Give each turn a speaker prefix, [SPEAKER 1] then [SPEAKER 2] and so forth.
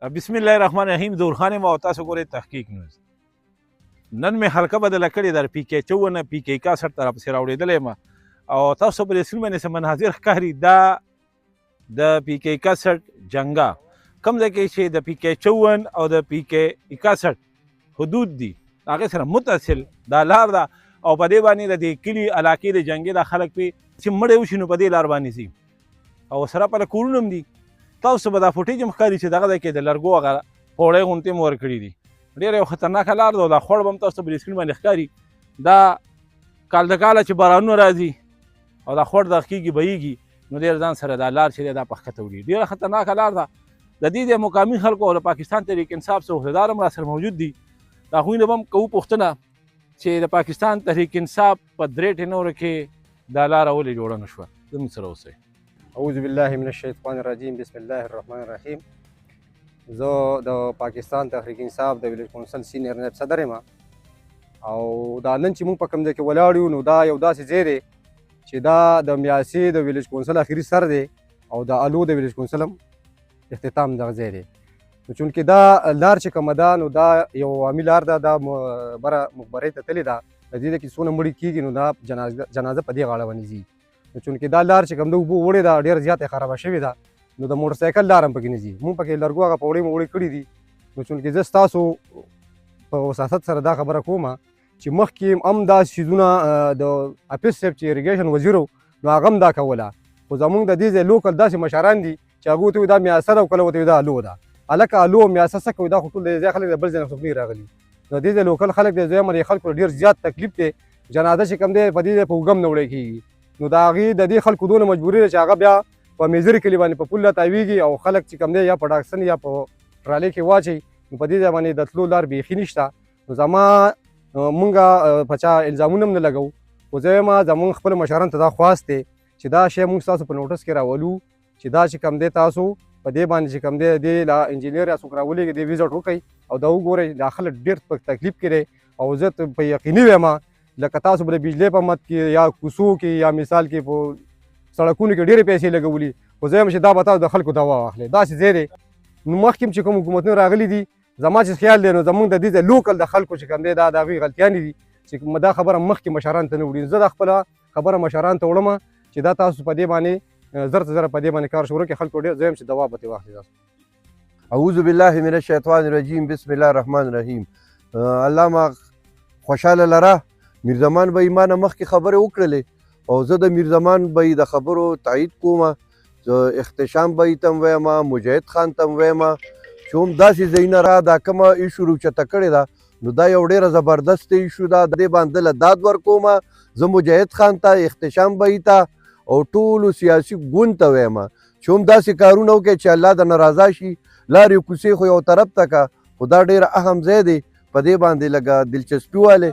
[SPEAKER 1] بسم الله الرحمن الرحیم. دورخان ما او تاسو ګورئ تحقیق نیوز. نن مې حلقه بدله کړې ده، پی کې 54 پی کې 61 طرف سره راوړېدلی یم او تاسو په دې سکرین باندې څه مناظر ښکاري. دا د پی کې 61 جنګا کوم ځای کې چې د پی کې 54 او د پی کې 61 حدود دي هغې سره متصل دا لار ده او په دې باندې د دې کلي علاقې د جنګې دا خلک پې چې مړی وشي نو په دې لار باندې ځي او سره پله کورونه هم دي. تاسو به دا فوټیج هم ښکاري چې دغه ځای کې د لرګو هغه پوړۍ غوندې هم ورکړي دي. ډېره یو خطرناکه لار ده او دا خوړ به هم تاسو ته په دې سکرین باندې ښکاري. دا کال د کاله چې بارانونه راځي او دا خوړ دغه کېږي بهیږي نو ډېر ځان سره دا لار چې دی دا په ښکته وړي. ډېره خطرناکه لار ده. د دې د مقامي خلکو او د پاکستان تحریک انصاف څه عهدهدار هم راسره موجود دي. د هغوی نه به هم کوو پوښتنه چې د پاکستان تحریک انصاف په 3 ټینورو کې دا لاره ولې جوړه نه شوه. زموږ سره اوسئ.
[SPEAKER 2] اعوذ بالله من الشیطان الرجیم. بسم الله الرحمن الرحیم. زه د پاکستان تحریک انصاف د ویلیج کونسل سینیر نایب صدر یم او دا نن چې موږ په کوم ځای کې ولاړ یو نو دا یو داسې ځای دی چې دا د میاسې د ویلیج کونسل اخري سر دی او د الو د ویلیج کونسل هم اختتام دغه ځای دی. نو چونکې دا لار چې کومه ده نو دا یو عامي لار ده، دا بره مقبرې ته تللې ده. د دې کې څونه مړي کېږي نو دا جنازه په دې غاړه باندې ځي. نو چونکې دا لار چې کوم ده اوبه وړې ده ډېره زیاته خرابه شوې ده نو د موټر سایکل لار هم پکې نه ځي. مونږ پکې لرګو هغه پوړۍ موړۍ کړي دي. نو چونکې زه ستاسو په وساست سره دا خبره کوم چې مخکې هم دا څیزونه د حافظ صاحب چې اریګیشن وزیر و نو هغه هم دا کوله، خو زمونږ د دې ځای لوکل داسې مشران دي چې هغه ورته وایي دا میاسه ده او کله ورته وایي دا الو ده. هلکه الو او میاسه څه کوي؟ دا خو ټول د ځای خلک د بل ځای نه څوک نه راغلي. نو دې ځای لوکل خلک دی زه یم خلکو ډېر زیات تکلیف دی. جنازه چې کوم دی په دې ځای په اوږه هم نه وړی کېږي. نو د هغې د دې خلکو دونه مجبوري ده چې هغه بیا په میزرې کلي باندې په پوله تاویږي او خلک چې کوم دی یا په ډاکسن یا په ټرالۍ کې واچوي. نو په دې ځای باندې د تلو لار بیخي نشته. نو زما مونږ په چا الزامونه هم نه لګوو، خو زه یم زمونږ خپلو مشرانو ته دا خواست دی چې دا شی مونږ ستاسو په نوټس کې راولو چې دا چې کوم دی تاسو په دې باندې چې کوم دی دې لا انجینر یا څوک راولېږي دې ویزټ وکړئ او دا وګورئ دا خلک ډېر په تکلیف کې دی. او زه په یقیني وایم لکه تاسو به د بجلۍ په مد کې یا کوڅو کې یا مثال کې په سړکونو کې ډېرې پیسې لګولي، خو زه یم چې دا به تاسو د خلکو دوا واخلئ. داسې ځای دی. نو مخکې هم چې کوم حکومتونه راغلي دي زما چې خیال دی نو زمونږ د دې ځای لوکل د خلکو چې کوم دی دا د هغوی غلطیانې دي چې دا خبره مخکې مشرانو ته نه وړي. زه دا خپله خبره مشرانو ته وړم چې دا تاسو په دې باندې زر ته زره په دې باندې کار شروع کړئ. خلکو ډېر زه یم چې دوا به ترې واخلي. تاسو
[SPEAKER 3] اعوذ بالله من الشیطان الرجیم. بسم الله الرحمن الرحیم. الله ما خوشحاله لره. میرزمان به ایمانه مخکې خبرې وکړلې او زه د میرزمان به د خبرو تایید کوم. اختشام به یې ته هم ویم، مجاهد خان ته هم ویم چې هم داسې ځایونه را دا کومه ایشو روچته کړې ده نو دا یو ډېره زبردست ایشو ده. د دې باندې له داد ورکوم زه مجاهد خان ته، اختشام به یې ته او ټولو سیاسي ګوند ته ویم چې هم داسې کارونه وکړئ چې الله د ناراضه شي. لارې کوڅې خو یو طرف ته که، خو دا ډېره اهم ځای دی، په دې باندې لږه دلچسپي والې.